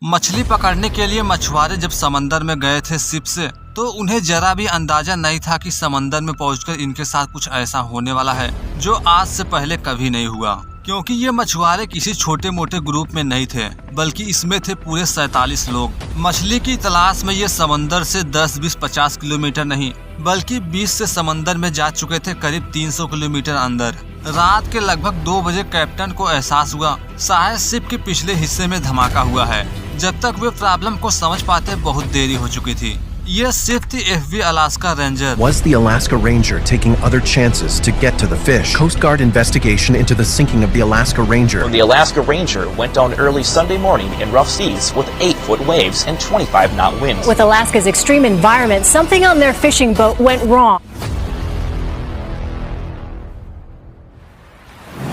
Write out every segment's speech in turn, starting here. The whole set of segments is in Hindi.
मछली पकड़ने के लिए मछुआरे जब समंदर में गए थे शिप से, तो उन्हें जरा भी अंदाजा नहीं था कि समंदर में पहुंचकर इनके साथ कुछ ऐसा होने वाला है जो आज से पहले कभी नहीं हुआ। क्योंकि ये मछुआरे किसी छोटे मोटे ग्रुप में नहीं थे, बल्कि इसमें थे पूरे 47 लोग। मछली की तलाश में ये समंदर से 10, 20, 50 किलोमीटर नहीं, बल्कि 20 से समंदर में जा चुके थे करीब 300 किलोमीटर अंदर। रात के लगभग 2 बजे कैप्टन को एहसास हुआ शायद शिप के पिछले हिस्से में धमाका हुआ है। जब तक वे प्रॉब्लम को समझ पाते बहुत देरी हो चुकी थी। ये शिप थी FV Alaska ranger. Was the Alaska Ranger taking other chances to get to the fish? Coast Guard investigation into the sinking of the Alaska Ranger. The Alaska Ranger went down early Sunday morning in rough seas with 8-foot waves and 25-knot winds. With Alaska's extreme environment, something on their fishing boat went wrong.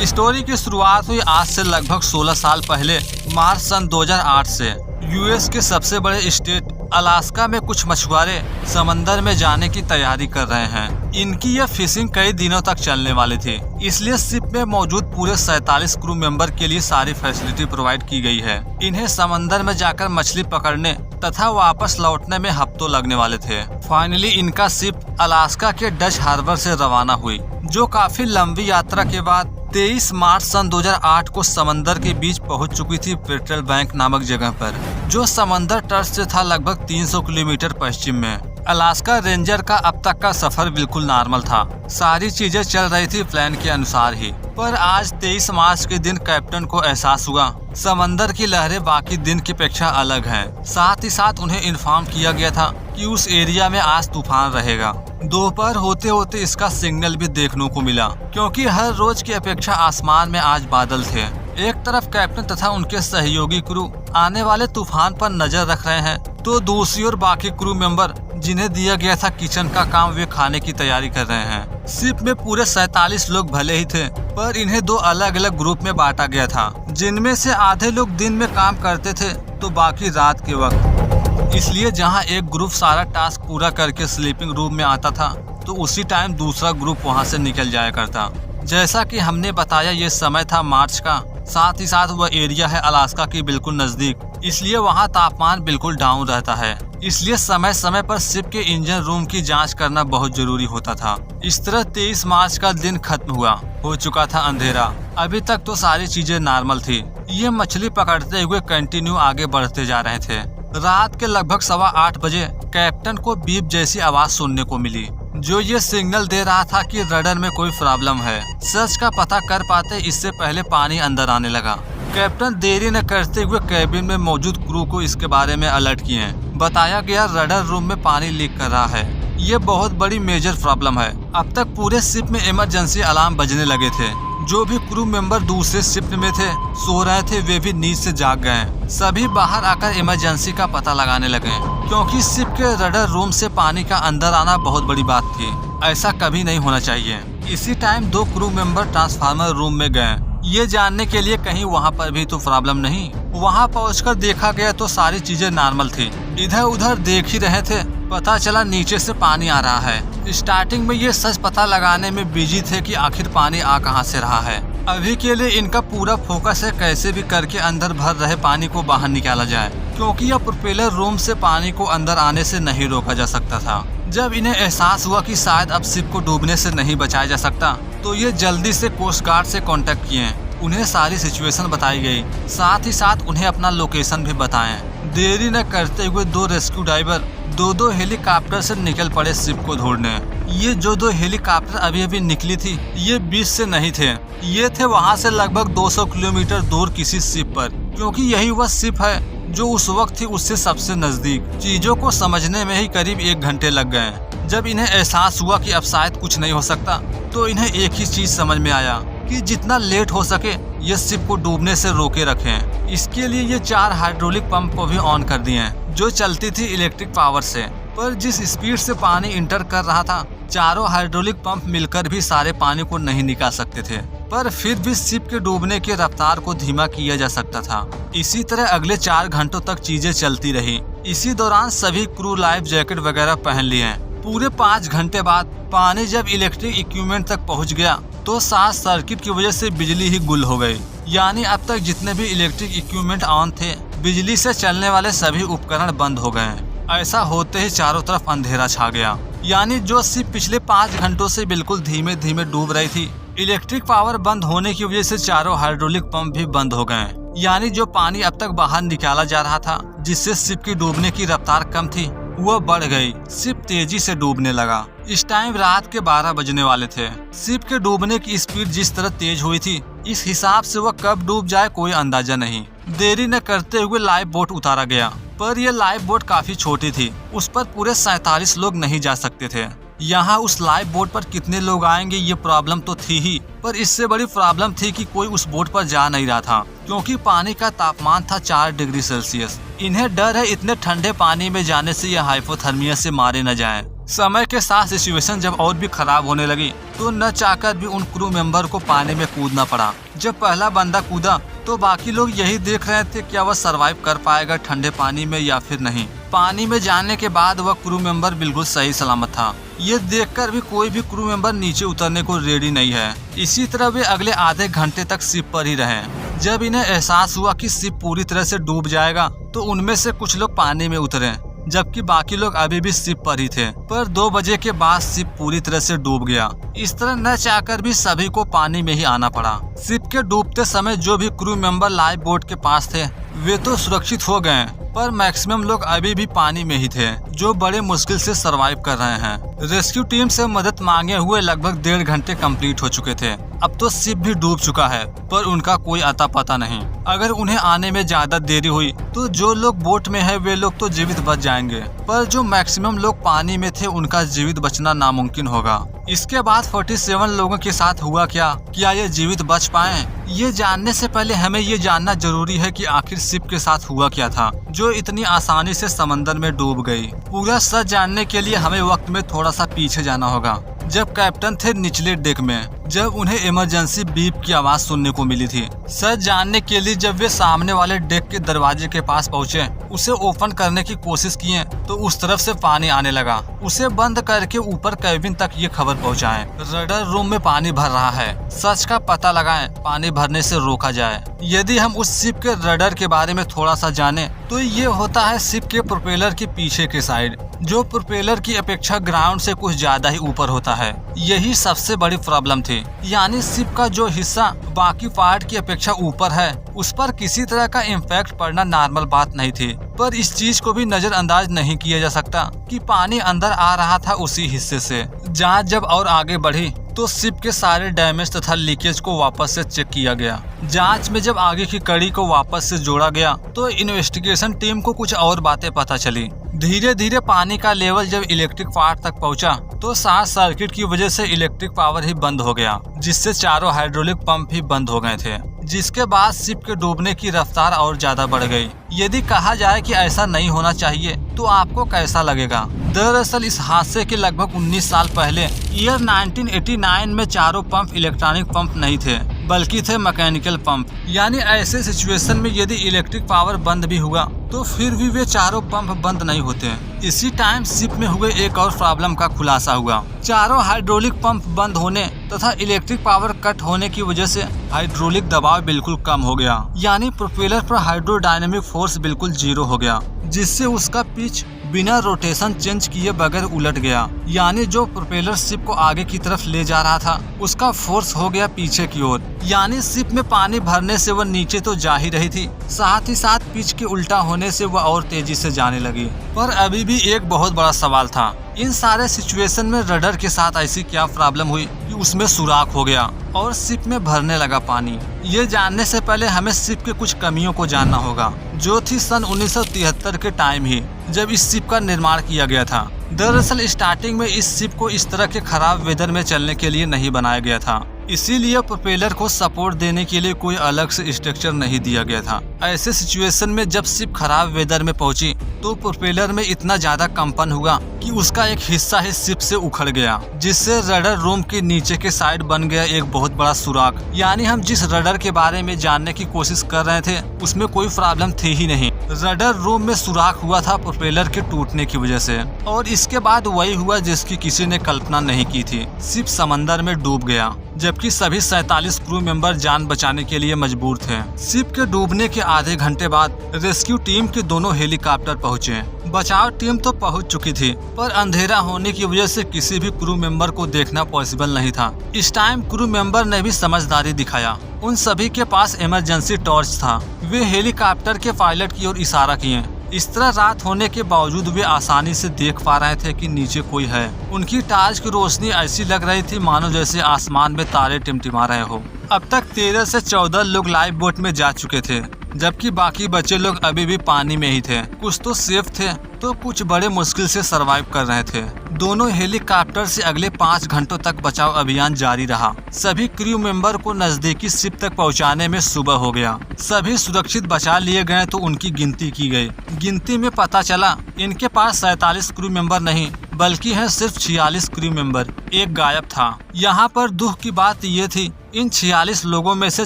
Story की शुरुआत हुई आज से लगभग 16 साल पहले मार्च सन 2008 से। यूएस के सबसे बड़े स्टेट अलास्का में कुछ मछुआरे समंदर में जाने की तैयारी कर रहे हैं। इनकी यह फिशिंग कई दिनों तक चलने वाली थी, इसलिए शिप में मौजूद पूरे 47 क्रू मेंबर के लिए सारी फैसिलिटी प्रोवाइड की गई है। इन्हें समंदर में जाकर मछली पकड़ने तथा वापस लौटने में हफ्तों लगने वाले थे। फाइनली इनका शिप अलास्का के डच हार्बर से रवाना हुई, जो काफी लंबी यात्रा के बाद 23 मार्च सन 2008 को समंदर के बीच पहुंच चुकी थी पेट्रोल बैंक नामक जगह पर, जो समंदर तट से था लगभग 300 किलोमीटर पश्चिम में। अलास्का रेंजर का अब तक का सफर बिल्कुल नॉर्मल था, सारी चीजें चल रही थी प्लान के अनुसार ही। पर आज 23 मार्च के दिन कैप्टन को एहसास हुआ समंदर की लहरें बाकी दिन की अपेक्षा अलग हैं। साथ ही साथ उन्हें इन्फॉर्म किया गया था कि उस एरिया में आज तूफान रहेगा। दोपहर होते होते इसका सिग्नल भी देखने को मिला, क्योंकि हर रोज की अपेक्षा आसमान में आज बादल थे। एक तरफ कैप्टन तथा उनके सहयोगी क्रू आने वाले तूफान पर नजर रख रहे हैं, तो दूसरी ओर बाकी क्रू मेंबर जिन्हें दिया गया था किचन का काम, वे खाने की तैयारी कर रहे हैं। शिप में पूरे 47 लोग भले ही थे, पर इन्हें 2 अलग अलग ग्रुप में बांटा गया था, जिनमें से आधे लोग दिन में काम करते थे तो बाकी रात के वक्त। इसलिए जहां एक ग्रुप सारा टास्क पूरा करके स्लीपिंग रूम में आता था, तो उसी टाइम दूसरा ग्रुप वहां से निकल जाया करता। जैसा कि हमने बताया, ये समय था मार्च का, साथ ही साथ वह एरिया है अलास्का की बिल्कुल नजदीक, इसलिए वहां तापमान बिल्कुल डाउन रहता है। इसलिए समय समय पर शिप के इंजन रूम की जांच करना बहुत जरूरी होता था। इस तरह 23 मार्च का दिन खत्म हुआ, हो चुका था अंधेरा। अभी तक तो सारी चीजें नॉर्मल थी। ये मछली पकड़ते हुए कंटिन्यू आगे बढ़ते जा रहे थे। रात के लगभग 8:15 बजे कैप्टन को बीप जैसी आवाज सुनने को मिली, जो ये सिग्नल दे रहा था कि रडर में कोई प्रॉब्लम है। सच का पता कर पाते इससे पहले पानी अंदर आने लगा। कैप्टन देरी न करते हुए कैबिन में मौजूद क्रू को इसके बारे में अलर्ट किए। बताया गया रडर रूम में पानी लीक कर रहा है। ये बहुत बड़ी मेजर प्रॉब्लम है। अब तक पूरे शिप में इमरजेंसी अलार्म बजने लगे थे। जो भी क्रू मेंबर दूसरे शिफ्ट में थे, सो रहे थे, वे भी नींद से जाग गए। सभी बाहर आकर इमरजेंसी का पता लगाने लगे, क्योंकि शिप के रडर रूम से पानी का अंदर आना बहुत बड़ी बात थी। ऐसा कभी नहीं होना चाहिए। इसी time 2 crew member transformer room में गए, ये जानने के लिए कहीं वहाँ पर भी तो प्रॉब्लम नहीं। वहाँ पहुँचकर देखा गया तो सारी चीजें नॉर्मल थी। इधर उधर देख ही रहे थे, पता चला नीचे से पानी आ रहा है। स्टार्टिंग में ये सच पता लगाने में बिजी थे कि आखिर पानी आ कहां से रहा है। अभी के लिए इनका पूरा फोकस है कैसे भी करके अंदर भर रहे पानी को बाहर निकाला जाए, क्योंकि यह प्रोपेलर रूम से पानी को अंदर आने से नहीं रोका जा सकता था। जब इन्हें एहसास हुआ कि शायद अब शिप को डूबने से नहीं बचाया जा सकता, तो ये जल्दी से कोस्ट गार्ड से कांटेक्ट किए। उन्हें सारी सिचुएशन बताई गई, साथ ही साथ उन्हें अपना लोकेशन भी बताएं। देरी न करते हुए 2 रेस्क्यू डाइवर 2 हेलीकॉप्टर से निकल पड़े शिप को ढूंढने। ये जो 2 हेलीकॉप्टर अभी अभी निकली थी, ये बीच से नहीं थे। ये थे वहाँ से लगभग 200 किलोमीटर दूर किसी शिप पर, क्योंकि यही वह शिप है जो उस वक्त थी उससे सबसे नजदीक। चीजों को समझने में ही करीब 1 घंटे लग गए। जब इन्हें एहसास हुआ कि अब शायद कुछ नहीं हो सकता, तो इन्हें एक ही चीज समझ में आया कि जितना लेट हो सके ये शिप को डूबने से रोके रखें। इसके लिए ये 4 हाइड्रोलिक पंप को भी ऑन कर दिए, जो चलती थी इलेक्ट्रिक पावर से। पर जिस स्पीड से पानी इंटर कर रहा था, चारों हाइड्रोलिक पंप मिलकर भी सारे पानी को नहीं निकाल सकते थे। पर फिर भी शिप के डूबने की रफ्तार को धीमा किया जा सकता था। इसी तरह अगले 4 घंटों तक चीजें चलती रही। इसी दौरान सभी क्रू लाइफ जैकेट वगैरह पहन लिए। पूरे 5 घंटे बाद पानी जब इलेक्ट्रिक इक्विपमेंट तक पहुंच गया, तो शॉर्ट सर्किट की वजह से बिजली ही गुल हो गई। यानी अब तक जितने भी इलेक्ट्रिक इक्विपमेंट ऑन थे बिजली से चलने वाले सभी उपकरण बंद हो गए। ऐसा होते ही चारों तरफ अंधेरा छा गया। यानी जो शिप पिछले 5 घंटों से बिल्कुल धीमे धीमे डूब रही थी, इलेक्ट्रिक पावर बंद होने की वजह से चारों हाइड्रोलिक पंप भी बंद हो गए। यानी जो पानी अब तक बाहर निकाला जा रहा था, जिससे शिप की डूबने की रफ्तार कम थी, वह बढ़ गई। शिप तेजी से डूबने लगा। इस टाइम रात के 12 बजने वाले थे। शिप के डूबने की स्पीड जिस तरह तेज हुई थी, इस हिसाब से वह कब डूब जाए कोई अंदाजा नहीं। देरी न करते हुए लाइफ बोट उतारा गया, पर यह लाइफ बोट काफी छोटी थी। उस पर पूरे 47 लोग नहीं जा सकते थे। यहाँ उस लाइफ बोट पर कितने लोग आएंगे ये प्रॉब्लम तो थी ही, पर इससे बड़ी प्रॉब्लम थी कि कोई उस बोट पर जा नहीं रहा था, क्योंकि पानी का तापमान था 4 डिग्री सेल्सियस। इन्हें डर है इतने ठंडे पानी में जाने से या हाइपोथर्मिया से मारे न जाएं। समय के साथ सिचुएशन जब और भी खराब होने लगी तो न चाहकर भी उन क्रू मेंबर को पानी में कूदना पड़ा। जब पहला बंदा कूदा तो बाकी लोग यही देख रहे थे क्या वह सरवाइव कर पाएगा ठंडे पानी में या फिर नहीं। पानी में जाने के बाद वह क्रू मेंबर बिल्कुल सही सलामत था। ये देखकर भी कोई भी क्रू मेंबर नीचे उतरने को रेडी नहीं है। इसी तरह वे अगले आधे घंटे तक शिप पर ही रहे। जब इन्हें एहसास हुआ कि शिप पूरी तरह से डूब जाएगा तो उनमें से कुछ लोग पानी में उतरे, जबकि बाकी लोग अभी भी शिप पर ही थे। पर 2 बजे के बाद शिप पूरी तरह से डूब गया। इस तरह न चाहकर भी सभी को पानी में ही आना पड़ा। शिप के डूबते समय जो भी क्रू मेंबर लाइफ बोट के पास थे वे तो सुरक्षित हो गए, पर मैक्सिमम लोग अभी भी पानी में ही थे, जो बड़े मुश्किल से सरवाइव कर रहे हैं। रेस्क्यू टीम से मदद मांगे हुए लगभग 1.5 घंटे कंप्लीट हो चुके थे। अब तो शिप भी डूब चुका है, पर उनका कोई अता पता नहीं। अगर उन्हें आने में ज्यादा देरी हुई तो जो लोग बोट में है वे लोग तो जीवित बच जाएंगे, पर जो मैक्सिमम लोग पानी में थे उनका जीवित बचना नामुमकिन होगा। इसके बाद 47 लोगों के साथ हुआ क्या ये जीवित बच पाए? ये जानने से पहले हमें ये जानना जरूरी है कि आखिर शिप के साथ हुआ क्या था जो इतनी आसानी से समंदर में डूब गई। पूरा सच जानने के लिए हमें वक्त में थोड़ा सा पीछे जाना होगा, जब कैप्टन थे निचले डेक में, जब उन्हें इमरजेंसी बीप की आवाज सुनने को मिली थी। सच जानने के लिए जब वे सामने वाले डेक के दरवाजे के पास पहुँचे, उसे ओपन करने की कोशिश किए तो उस तरफ से पानी आने लगा। उसे बंद करके ऊपर कैबिन तक ये खबर पहुँचाएं, रडर रूम में पानी भर रहा है, सच का पता लगाएं, पानी भरने से रोका जाए। यदि हम उस शिप के रडर के बारे में थोड़ा सा जाने तो ये होता है शिप के प्रोपेलर के पीछे के साइड, जो प्रोपेलर की अपेक्षा ग्राउंड से कुछ ज्यादा ही ऊपर होता है। यही सबसे बड़ी प्रॉब्लम थी। यानी शिप का जो हिस्सा बाकी पार्ट की अपेक्षा ऊपर है, उस पर किसी तरह का इम्पैक्ट पड़ना नॉर्मल बात नहीं थी। पर इस चीज को भी नजरअंदाज नहीं किया जा सकता कि पानी अंदर आ रहा था उसी हिस्से से। जांच जब और आगे बढ़ी तो शिप के सारे डैमेज तथा लीकेज को वापस से चेक किया गया। जांच में जब आगे की कड़ी को वापस से जोड़ा गया तो इन्वेस्टिगेशन टीम को कुछ और बातें पता चली। धीरे धीरे पानी का लेवल जब इलेक्ट्रिक पार्ट तक पहुंचा तो शॉर्ट सर्किट की वजह से इलेक्ट्रिक पावर ही बंद हो गया, जिससे चारों हाइड्रोलिक पंप ही बंद हो गए थे, जिसके बाद शिप के डूबने की रफ्तार और ज्यादा बढ़ गई। यदि कहा जाए कि ऐसा नहीं होना चाहिए तो आपको कैसा लगेगा? दरअसल इस हादसे के लगभग 19 साल पहले ईयर 1989 में चारों पंप इलेक्ट्रॉनिक पंप नहीं थे, बल्कि थे मैकेनिकल पंप। यानी ऐसे सिचुएशन में यदि इलेक्ट्रिक पावर बंद भी हुआ तो फिर भी वे चारों पंप बंद नहीं होते। इसी टाइम शिप में हुए एक और प्रॉब्लम का खुलासा हुआ। चारों हाइड्रोलिक पंप बंद होने तथा इलेक्ट्रिक पावर कट होने की वजह से हाइड्रोलिक दबाव बिल्कुल कम हो गया। यानी प्रोपेलर पर हाइड्रोडायनेमिक फोर्स बिल्कुल 0 हो गया, जिससे उसका पिच बिना रोटेशन चेंज किए बगैर उलट गया। यानी जो प्रोपेलर शिप को आगे की तरफ ले जा रहा था उसका फोर्स हो गया पीछे की ओर। यानी शिप में पानी भरने से वह नीचे तो जा ही रही थी, साथ ही साथ पिच के उल्टा होने से वह और तेजी से जाने लगी। पर अभी भी एक बहुत बड़ा सवाल था, इन सारे सिचुएशन में रडर के साथ ऐसी क्या प्रॉब्लम हुई कि उसमें सुराख हो गया और शिप में भरने लगा पानी? ये जानने से पहले हमें शिप के कुछ कमियों को जानना होगा, जो थी सन 1973 के टाइम ही, जब इस शिप का निर्माण किया गया था। दरअसल स्टार्टिंग में इस शिप को इस तरह के खराब वेदर में चलने के लिए नहीं बनाया गया था, इसीलिए प्रोपेलर को सपोर्ट देने के लिए कोई अलग से स्ट्रक्चर नहीं दिया गया था। ऐसे सिचुएशन में जब शिप खराब वेदर में पहुंची तो प्रोपेलर में इतना ज्यादा कंपन हुआ कि उसका एक हिस्सा ही शिप से उखड़ गया, जिससे रडर रूम के नीचे के साइड बन गया एक बहुत बड़ा सुराख। यानी हम जिस रडर के बारे में जानने की कोशिश कर रहे थे उसमें कोई प्रॉब्लम थी ही नहीं। रडर रूम में सुराख हुआ था प्रोपेलर के टूटने की वजह से, और इसके बाद वही हुआ जिसकी किसी ने कल्पना नहीं की थी। शिप समंदर में डूब गया। जबकि सभी 47 क्रू मेंबर जान बचाने के लिए मजबूर थे। शिप के डूबने के आधे घंटे बाद रेस्क्यू टीम के दोनों हेलीकॉप्टर पहुंचे। बचाव टीम तो पहुंच चुकी थी, पर अंधेरा होने की वजह से किसी भी क्रू मेंबर को देखना पॉसिबल नहीं था। इस टाइम क्रू मेंबर ने भी समझदारी दिखाया। उन सभी के पास इमरजेंसी टॉर्च था। वे हेलीकॉप्टर के पायलट की ओर इशारा किए। इस तरह रात होने के बावजूद वे आसानी से देख पा रहे थे कि नीचे कोई है। उनकी टार्च की रोशनी ऐसी लग रही थी मानो जैसे आसमान में तारे टिमटिमा रहे हो। अब तक 13 से 14 लोग लाइफ बोट में जा चुके थे, जबकि बाकी बचे लोग अभी भी पानी में ही थे। कुछ तो सेफ थे तो कुछ बड़े मुश्किल से सरवाइव कर रहे थे। दोनों हेलीकॉप्टर से अगले 5 घंटों तक बचाव अभियान जारी रहा। सभी क्रू मेंबर को नजदीकी शिप तक पहुंचाने में सुबह हो गया। सभी सुरक्षित बचा लिए गए तो उनकी गिनती की गई। गिनती में पता चला इनके पास 47 क्रू मेंबर नहीं बल्कि है सिर्फ 46 क्रू मेंबर। एक गायब था। यहाँ पर दुख की बात ये थी, इन 46 लोगों में से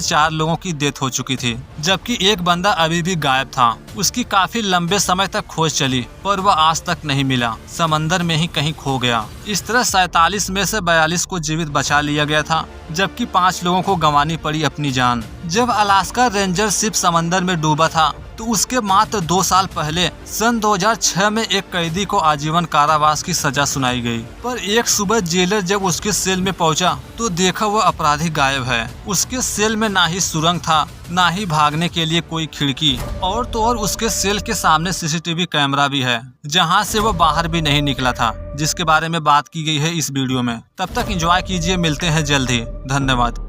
4 लोगों की डेथ हो चुकी थी, जबकि एक बंदा अभी भी गायब था। उसकी काफी लंबे समय तक खोज चली पर वह आज तक नहीं मिला। समंदर में ही कहीं खो गया। इस तरह 47 में से 42 को जीवित बचा लिया गया था, जबकि 5 लोगों को गंवानी पड़ी अपनी जान। जब अलास्का रेंजर शिप समंदर में डूबा था तो उसके मात्र 2 साल पहले सन 2006 में एक कैदी को आजीवन कारावास की सजा सुनाई गई। पर एक सुबह जेलर जब उसके सेल में पहुंचा तो देखा वह अपराधी गायब है। उसके सेल में ना ही सुरंग था, ना ही भागने के लिए कोई खिड़की, और तो और उसके सेल के सामने सीसीटीवी कैमरा भी है, जहां से वो बाहर भी नहीं निकला था, जिसके बारे में बात की गई है इस वीडियो में। तब तक एंजॉय कीजिए, मिलते हैं जल्द ही। धन्यवाद।